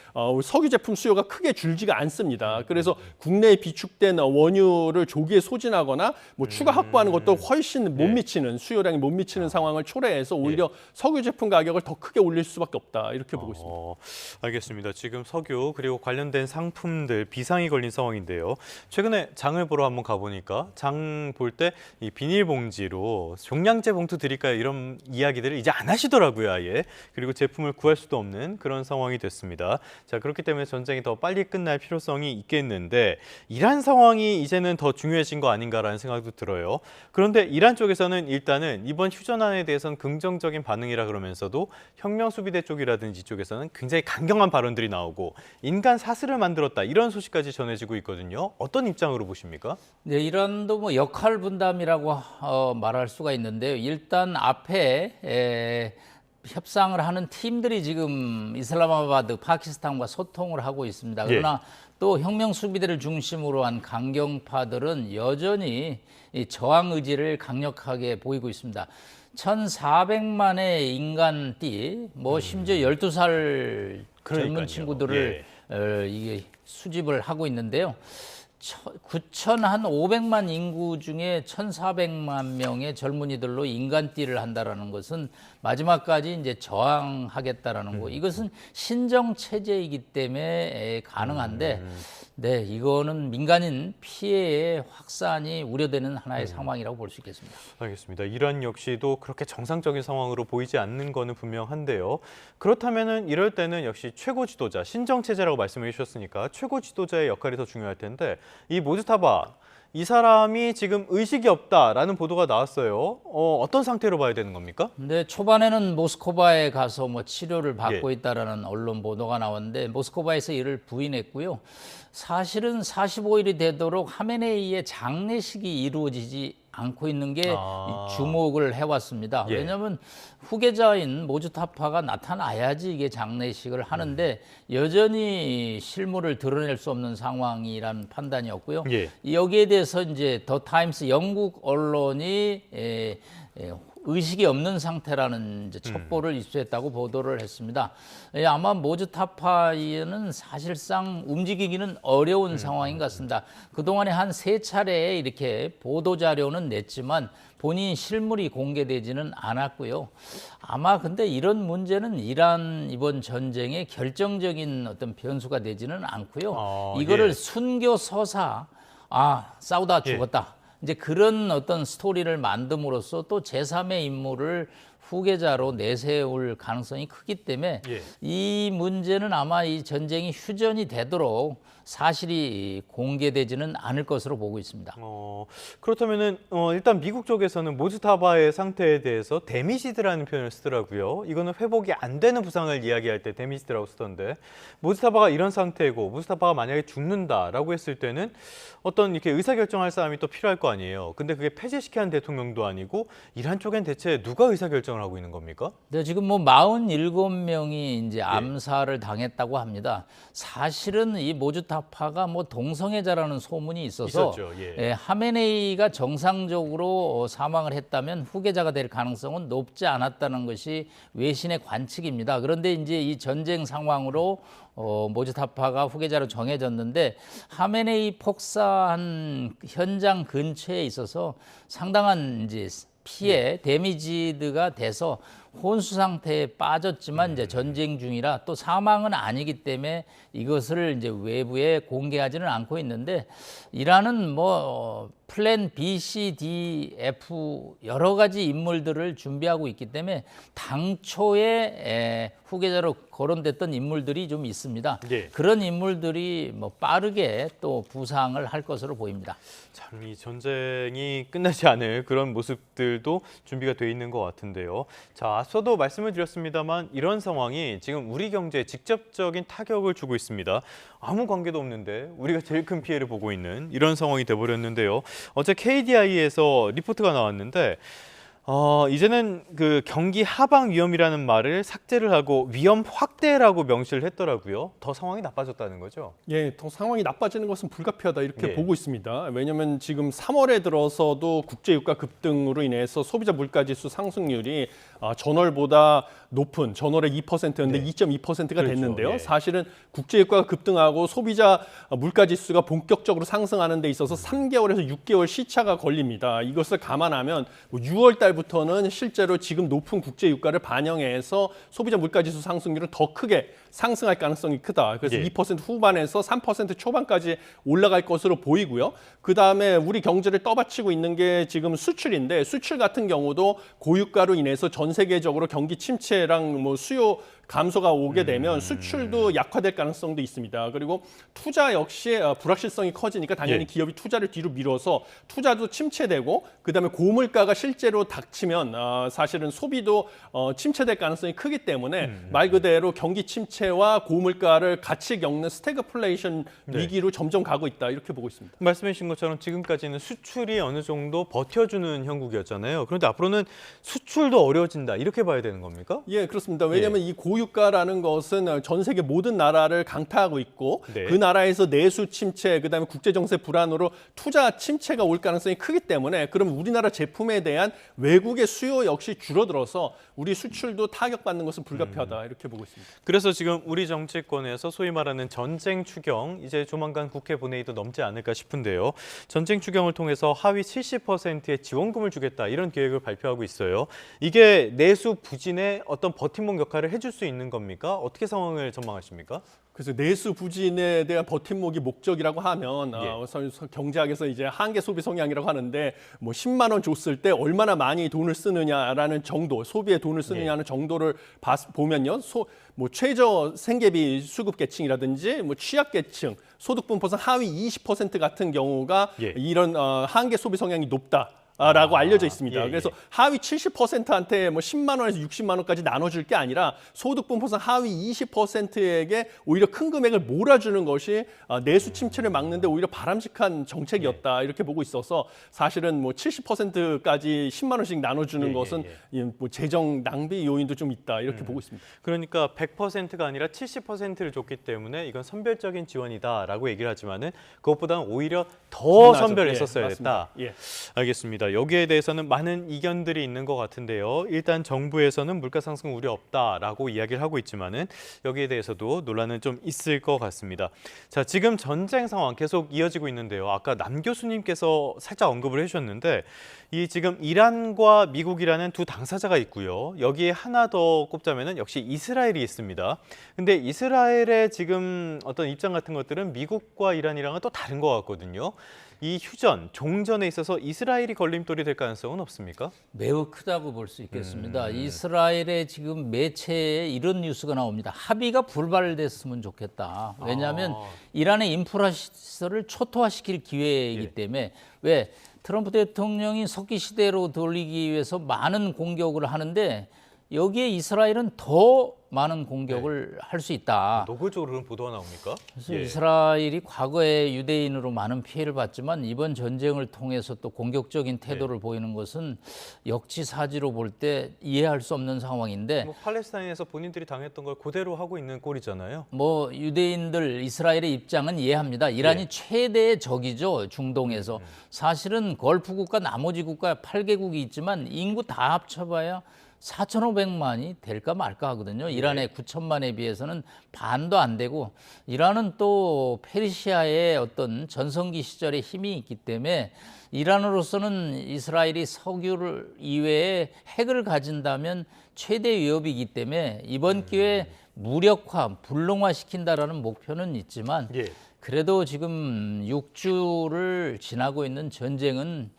석유 제품 수요가 크게 줄지가 않습니다. 그래서 국내에 비축된 원유를 조기에 소진하거나 뭐 추가 확보하는 것도 훨씬 못 미치는 수요량이 못 미치는 상황을 초래해서 오히려 석유 제품 가격을 더 크게 올릴 수밖에 없다 이렇게 보고 있습니다. 알겠습니다. 지금 석유 그리고 관련된 상품들 비상이 걸린 상황인데요. 최근에 장을 보러 한번 가보니까 장 볼 때 이 비닐봉지로 종량제 봉투 드릴까요? 이런 이야기들을 이제 안 하시더라고요, 아예. 그리고 제품을 구할 수도 없는 그런 상황이 됐습니다. 자, 그렇기 때문에 전쟁이 더 빨리 끝날 필요성이 있겠는데 이란 상황이 이제는 더 중요해진 거 아닌가라는 생각도 들어요. 그런데 이란 쪽에서는 일단은 이번 휴전안에 대해서는 긍정적인 반응이라 그러면서도 혁명수비대 쪽이라든지 이쪽에서는 굉장히 강경한 발언들이 나오고 인간 사슬을 만들었다 이런 소식까지 전해지고 있거든요. 어떤 입장으로 보십니까? 네, 이란도 뭐 역할 분담이라고 말할 수가 있는데요. 일단 앞에 협상을 하는 팀들이 지금 이슬라마바드, 파키스탄과 소통을 하고 있습니다. 그러나 또 혁명 수비대를 중심으로 한 강경파들은 여전히 이 저항 의지를 강력하게 보이고 있습니다. 1,400만의 인간띠, 뭐 심지어 12살 그러니까요. 젊은 친구들을 이게 수집을 하고 있는데요. 9,500만 인구 중에 1,400만 명의 젊은이들로 인간띠를 한다라는 것은 마지막까지 이제 저항하겠다라는 거. 이것은 신정 체제이기 때문에 가능한데, 네, 이거는 민간인 피해의 확산이 우려되는 하나의 상황이라고 볼 수 있겠습니다. 알겠습니다. 이란 역시도 그렇게 정상적인 상황으로 보이지 않는 거는 분명한데요. 그렇다면은 이럴 때는 역시 최고 지도자, 신정 체제라고 말씀해 주셨으니까 최고 지도자의 역할이 더 중요할 텐데 이 모즈타바 이 사람이 지금 의식이 없다라는 보도가 나왔어요. 어떤 상태로 봐야 되는 겁니까? 근데 초반에는 모스크바에 가서 뭐 치료를 받고 있다라는 언론 보도가 나왔는데 모스크바에서 이를 부인했고요. 사실은 45일이 되도록 하메네이의 장례식이 이루어지지 않고 있는 게 주목을 해왔습니다. 왜냐하면 후계자인 모즈타파가 나타나야지 이게 장례식을 하는데 여전히 실물을 드러낼 수 없는 상황이란 판단이었고요. 여기에 대해서 이제 더 타임스 영국 언론이 의식이 없는 상태라는 이제 첩보를 입수했다고 보도를 했습니다. 아마 모즈타파는 사실상 움직이기는 어려운 상황인 것 같습니다. 그동안에 한 3차례 이렇게 보도자료는 냈지만 본인 실물이 공개되지는 않았고요. 아마 근데 이런 문제는 이란 이번 전쟁의 결정적인 어떤 변수가 되지는 않고요. 이거를 순교 서사, 싸우다 죽었다. 이제 그런 어떤 스토리를 만듦으로써 또 제3의 인물을 후계자로 내세울 가능성이 크기 때문에 이 문제는 아마 이 전쟁이 휴전이 되도록 사실이 공개되지는 않을 것으로 보고 있습니다. 그렇다면은 일단 미국 쪽에서는 모즈타바의 상태에 대해서 데미지드라는 표현을 쓰더라고요. 이거는 회복이 안 되는 부상을 이야기할 때 데미지드라고 쓰던데 모즈타바가 이런 상태고 모즈타바가 만약에 죽는다라고 했을 때는 어떤 이렇게 의사결정할 사람이 또 필요할 거 아니에요. 근데 그게 폐지시키는 대통령도 아니고 이란 쪽엔 대체 누가 의사결정을 하고 있는 겁니까? 네, 지금 뭐 47명이 이제 암살을 당했다고 합니다. 사실은 이 모즈타파가 뭐 동성애자라는 소문이 있어서 하메네이가 정상적으로 사망을 했다면 후계자가 될 가능성은 높지 않았다는 것이 외신의 관측입니다. 그런데 이제 이 전쟁 상황으로 모즈타파가 후계자로 정해졌는데 하메네이 폭사한 현장 근처에 있어서 상당한 이제 피해, 데미지드가 돼서 혼수 상태에 빠졌지만 이제 전쟁 중이라 또 사망은 아니기 때문에 이것을 이제 외부에 공개하지는 않고 있는데 이란은 뭐 플랜 B, C, D, F 여러 가지 인물들을 준비하고 있기 때문에 당초에 후계자로 거론됐던 인물들이 좀 있습니다. 그런 인물들이 뭐 빠르게 또 부상을 할 것으로 보입니다. 참 이 전쟁이 끝나지 않을 그런 모습들도 준비가 돼 있는 것 같은데요. 자, 앞서도 말씀을 드렸습니다만 이런 상황이 지금 우리 경제에 직접적인 타격을 주고 있습니다. 아무 관계도 없는데 우리가 제일 큰 피해를 보고 있는 이런 상황이 돼버렸는데요. 어제 KDI에서 리포트가 나왔는데 이제는 그 경기 하방 위험이라는 말을 삭제를 하고 위험 확대라고 명시를 했더라고요. 더 상황이 나빠졌다는 거죠? 더 상황이 나빠지는 것은 불가피하다 이렇게 보고 있습니다. 왜냐하면 지금 3월에 들어서도 국제유가 급등으로 인해서 소비자 물가지수 상승률이 전월보다 높은 전월에 2%였는데 2.2%가 됐는데요. 사실은 국제유가가 급등하고 소비자 물가지수가 본격적으로 상승하는 데 있어서 3개월에서 6개월 시차가 걸립니다. 이것을 감안하면 6월 달부터는 실제로 지금 높은 국제유가를 반영해서 소비자 물가지수 상승률은 더 크게 상승할 가능성이 크다. 그래서 2% 후반에서 3% 초반까지 올라갈 것으로 보이고요. 그다음에 우리 경제를 떠받치고 있는 게 지금 수출인데 수출 같은 경우도 고유가로 인해서 전 세계적으로 경기 침체랑 뭐 수요 감소가 오게 되면 수출도 약화될 가능성도 있습니다. 그리고 투자 역시 불확실성이 커지니까 당연히 기업이 투자를 뒤로 미뤄서 투자도 침체되고 그다음에 고물가가 실제로 닥치면 사실은 소비도 침체될 가능성이 크기 때문에 말 그대로 경기 침체와 고물가를 같이 겪는 스태그플레이션 위기로 점점 가고 있다 이렇게 보고 있습니다. 말씀해 주신 것처럼 지금까지는 수출이 어느 정도 버텨주는 형국이었잖아요. 그런데 앞으로는 수출도 어려워진다 이렇게 봐야 되는 겁니까? 예, 그렇습니다. 왜냐하면 이 고유가라는 것은 전 세계 모든 나라를 강타하고 있고 네. 그 나라에서 내수 침체, 그다음에 국제 정세 불안으로 투자 침체가 올 가능성이 크기 때문에 그럼 우리나라 제품에 대한 외국의 수요 역시 줄어들어서 우리 수출도 타격받는 것은 불가피하다 이렇게 보고 있습니다. 그래서 지금 우리 정치권에서 소위 말하는 전쟁 추경, 이제 조만간 국회 본회의도 넘지 않을까 싶은데요. 전쟁 추경을 통해서 하위 70%의 지원금을 주겠다 이런 계획을 발표하고 있어요. 이게 내수 부진에 어떤 버팀목 역할을 해줄 수 있는 겁니까? 어떻게 상황을 전망하십니까? 그래서 내수 부진에 대한 버팀목이 목적이라고 하면 예. 경제학에서 이제 한계 소비 성향이라고 하는데 뭐 10만 원 줬을 때 얼마나 많이 돈을 쓰느냐라는 정도, 소비에 돈을 쓰느냐는 정도를 보면요. 뭐 최저 생계비 수급 계층이라든지 뭐 취약 계층, 소득 분포상 하위 20% 같은 경우가 예. 이런 한계 소비 성향이 높다. 라고 알려져 있습니다. 예, 그래서 하위 70%한테 뭐 10만 원에서 60만 원까지 나눠줄 게 아니라 소득 분포상 하위 20%에게 오히려 큰 금액을 몰아주는 것이 내수 침체를 막는데 오히려 바람직한 정책이었다 이렇게 보고 있어서 사실은 뭐 70%까지 10만 원씩 나눠주는 것은 뭐 재정 낭비 요인도 좀 있다 이렇게 보고 있습니다. 그러니까 100%가 아니라 70%를 줬기 때문에 이건 선별적인 지원이다라고 얘기를 하지만은 그것보다는 오히려 더 선별했었어야 됐다. 예. 알겠습니다. 여기에 대해서는 많은 이견들이 있는 것 같은데요. 일단 정부에서는 물가 상승 우려 없다라고 이야기를 하고 있지만은 여기에 대해서도 논란은 좀 있을 것 같습니다. 자, 지금 전쟁 상황 계속 이어지고 있는데요. 아까 남 교수님께서 살짝 언급을 해주셨는데 이 지금 이란과 미국이라는 두 당사자가 있고요. 여기에 하나 더 꼽자면은 역시 이스라엘이 있습니다. 근데 이스라엘의 지금 어떤 입장 같은 것들은 미국과 이란이랑은 또 다른 것 같거든요. 이 휴전, 종전에 있어서 이스라엘이 걸림돌이 될 가능성은 없습니까? 매우 크다고 볼 수 있겠습니다. 이스라엘의 지금 매체에 이런 뉴스가 나옵니다. 합의가 불발됐으면 좋겠다. 왜냐하면 이란의 인프라 시설을 초토화시킬 기회이기 때문에 왜 트럼프 대통령이 석기 시대로 돌리기 위해서 많은 공격을 하는데 여기에 이스라엘은 더 많은 공격을 할 수 있다. 노골적으로 그런 보도가 나옵니까? 그래서 이스라엘이 과거에 유대인으로 많은 피해를 봤지만 이번 전쟁을 통해서 또 공격적인 태도를 보이는 것은 역지사지로 볼 때 이해할 수 없는 상황인데 뭐 팔레스타인에서 본인들이 당했던 걸 그대로 하고 있는 꼴이잖아요. 뭐 유대인들 이스라엘의 입장은 이해합니다. 이란이 최대의 적이죠. 중동에서. 사실은 걸프 국가 나머지 국가 8개국이 있지만 인구 다 합쳐봐야 4,500만이 될까 말까 하거든요. 이란의 9천만에 비해서는 반도 안 되고 이란은 또 페르시아의 어떤 전성기 시절의 힘이 있기 때문에 이란으로서는 이스라엘이 석유를 이외에 핵을 가진다면 최대 위협이기 때문에 이번 기회에 무력화, 불능화시킨다라는 목표는 있지만 그래도 지금 6주를 지나고 있는 전쟁은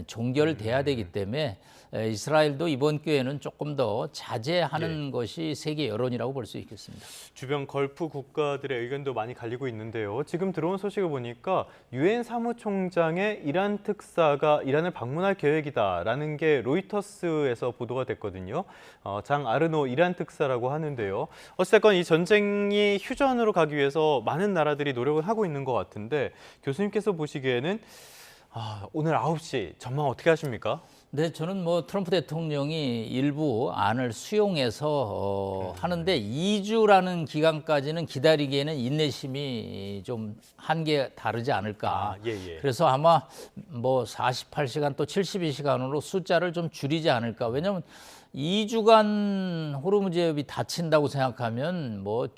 종결돼야 되기 때문에 이스라엘도 이번 기회에는 조금 더 자제하는 것이 세계 여론이라고 볼 수 있겠습니다. 주변 걸프 국가들의 의견도 많이 갈리고 있는데요. 지금 들어온 소식을 보니까 유엔 사무총장의 이란 특사가 이란을 방문할 계획이다라는 게 로이터스에서 보도가 됐거든요. 장 아르노 이란 특사라고 하는데요. 어쨌건 이 전쟁이 휴전으로 가기 위해서 많은 나라들이 노력을 하고 있는 것 같은데 교수님께서 보시기에는 오늘 9시 전망 어떻게 하십니까? 네, 저는 뭐 트럼프 대통령이 일부 안을 수용해서 하는데 2주라는 기간까지는 기다리기에는 인내심이 좀 한계 다르지 않을까. 그래서 아마 뭐 48시간 또 72시간으로 숫자를 좀 줄이지 않을까. 왜냐하면 2주간 호르무즈 해협이 닫힌다고 생각하면 뭐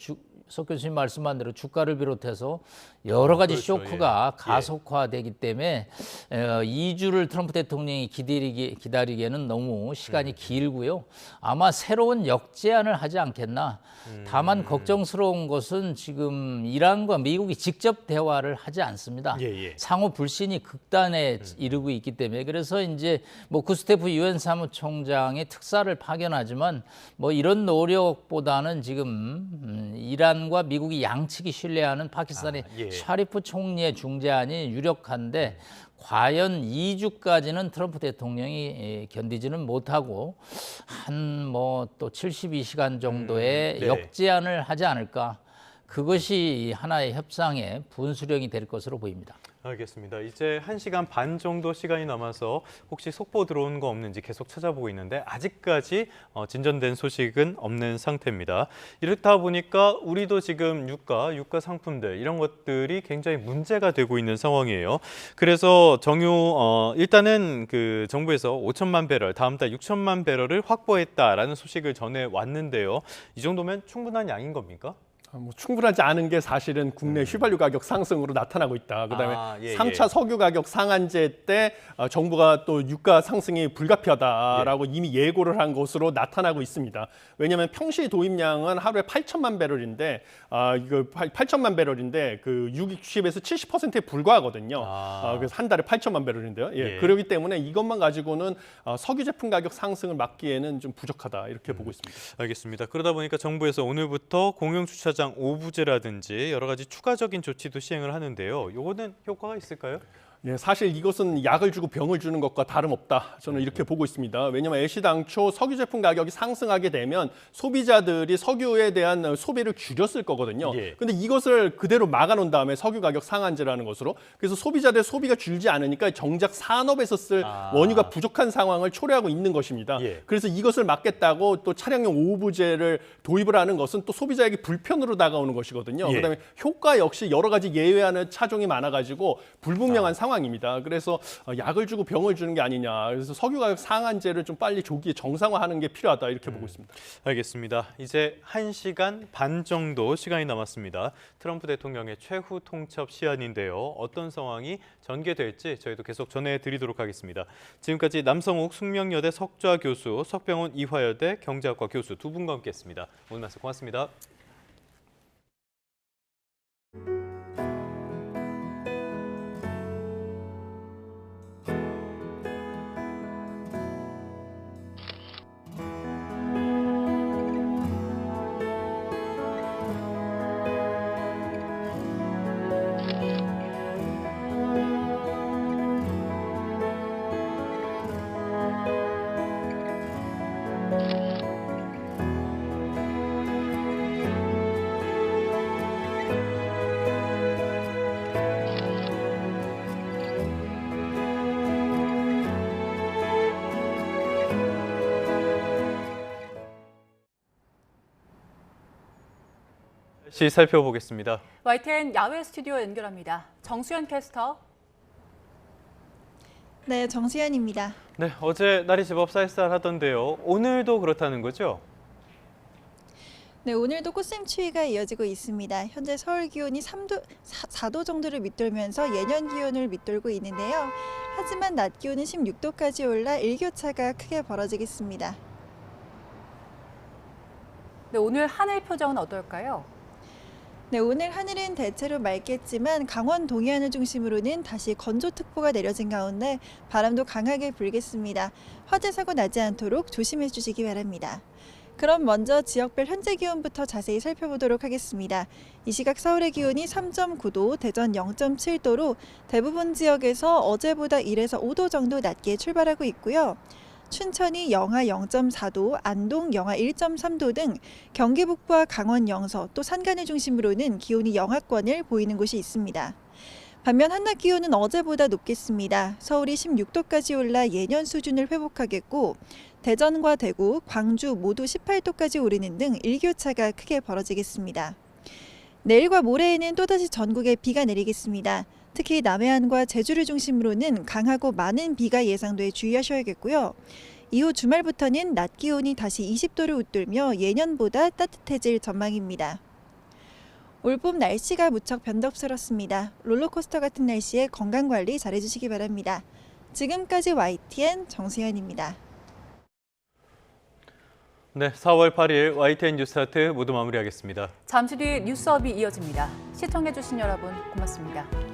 석 교수님 말씀한 대로 주가를 비롯해서 여러 가지 쇼크가 가속화되기 때문에 2주를 트럼프 대통령이 기다리기에는 너무 시간이 길고요. 아마 새로운 역제안을 하지 않겠나. 다만 걱정스러운 것은 지금 이란과 미국이 직접 대화를 하지 않습니다. 상호 불신이 극단에 이르고 있기 때문에 그래서 이제 뭐 구스테프 유엔 사무총장의 특사를 파견하지만 뭐 이런 노력보다는 지금 이란과 미국이 양측이 신뢰하는 파키스탄의 샤리프 총리의 중재안이 유력한데 과연 2주까지는 트럼프 대통령이 견디지는 못하고 한 뭐 또 72시간 정도의 역제안을 하지 않을까. 그것이 하나의 협상의 분수령이 될 것으로 보입니다. 알겠습니다. 이제 1시간 반 정도 시간이 남아서 혹시 속보 들어온 거 없는지 계속 찾아보고 있는데 아직까지 진전된 소식은 없는 상태입니다. 이렇다 보니까 우리도 지금 유가 상품들 이런 것들이 굉장히 문제가 되고 있는 상황이에요. 그래서 일단은 그 정부에서 5천만 배럴, 다음 달 6천만 배럴을 확보했다라는 소식을 전해 왔는데요. 이 정도면 충분한 양인 겁니까? 충분하지 않은 게 사실은 국내 휘발유 가격 상승으로 나타나고 있다. 그다음에 3차 석유 가격 상한제 때 정부가 또 유가 상승이 불가피하다라고 이미 예고를 한 것으로 나타나고 있습니다. 왜냐하면 평시 도입량은 하루에 8천만 배럴인데 이거 8천만 배럴인데 그 60에서 70%에 불과하거든요. 그래서 한 달에 8천만 배럴인데요. 그렇기 때문에 이것만 가지고는 석유 제품 가격 상승을 막기에는 좀 부족하다 이렇게 보고 있습니다. 알겠습니다. 그러다 보니까 정부에서 오늘부터 공영 주차장 오부제라든지 여러 가지 추가적인 조치도 시행을 하는데요. 이거는 효과가 있을까요? 네, 사실 이것은 약을 주고 병을 주는 것과 다름없다. 저는 이렇게 보고 있습니다. 왜냐하면 애시당초 석유 제품 가격이 상승하게 되면 소비자들이 석유에 대한 소비를 줄였을 거거든요. 근데 이것을 그대로 막아놓은 다음에 석유 가격 상한제라는 것으로 그래서 소비자들의 소비가 줄지 않으니까 정작 산업에서 쓸 원유가 부족한 상황을 초래하고 있는 것입니다. 그래서 이것을 막겠다고 또 차량용 오부제를 도입을 하는 것은 또 소비자에게 불편으로 다가오는 것이거든요. 그다음에 효과 역시 여러 가지 예외하는 차종이 많아가지고 불분명한 상황입니다. 그래서 약을 주고 병을 주는 게 아니냐. 그래서 석유 가격 상한제를 좀 빨리 조기에 정상화하는 게 필요하다 이렇게 보고 있습니다. 알겠습니다. 이제 1시간 반 정도 시간이 남았습니다. 트럼프 대통령의 최후 통첩 시한인데요. 어떤 상황이 전개될지 저희도 계속 전해드리도록 하겠습니다. 지금까지 남성욱 숙명여대 석좌 교수, 석병훈 이화여대 경제학과 교수 두 분과 함께했습니다. 오늘 말씀 고맙습니다. 시 살펴보겠습니다. YTN 야외 스튜디오 연결합니다. 정수연 캐스터. 네, 정수연입니다. 네, 어제 날이 제법 쌀쌀하던데요. 오늘도 그렇다는 거죠? 네, 오늘도 꽃샘추위가 이어지고 있습니다. 현재 서울 기온이 4도 정도를 밑돌면서 예년 기온을 밑돌고 있는데요. 하지만 낮 기온은 16도까지 올라 일교차가 크게 벌어지겠습니다. 네, 오늘 하늘 표정은 어떨까요? 네, 오늘 하늘은 대체로 맑겠지만 강원 동해안을 중심으로는 다시 건조특보가 내려진 가운데 바람도 강하게 불겠습니다. 화재 사고 나지 않도록 조심해 주시기 바랍니다. 그럼 먼저 지역별 현재 기온부터 자세히 살펴보도록 하겠습니다. 이 시각 서울의 기온이 3.9도, 대전 0.7도로 대부분 지역에서 어제보다 1에서 5도 정도 낮게 출발하고 있고요. 춘천이 영하 0.4도, 안동 영하 1.3도 등 경기 북부와 강원 영서 또 산간을 중심으로는 기온이 영하권을 보이는 곳이 있습니다. 반면 한낮 기온은 어제보다 높겠습니다. 서울이 16도까지 올라 예년 수준을 회복하겠고 대전과 대구, 광주 모두 18도까지 오르는 등 일교차가 크게 벌어지겠습니다. 내일과 모레에는 또다시 전국에 비가 내리겠습니다. 특히 남해안과 제주를 중심으로는 강하고 많은 비가 예상돼 주의하셔야겠고요. 이후 주말부터는 낮 기온이 다시 20도를 웃돌며 예년보다 따뜻해질 전망입니다. 올봄 날씨가 무척 변덕스럽습니다. 롤러코스터 같은 날씨에 건강관리 잘해주시기 바랍니다. 지금까지 YTN 정수현입니다. 네, 4월 8일 YTN 뉴스타트 모두 마무리하겠습니다. 잠시 뒤 뉴스업이 이어집니다. 시청해주신 여러분 고맙습니다.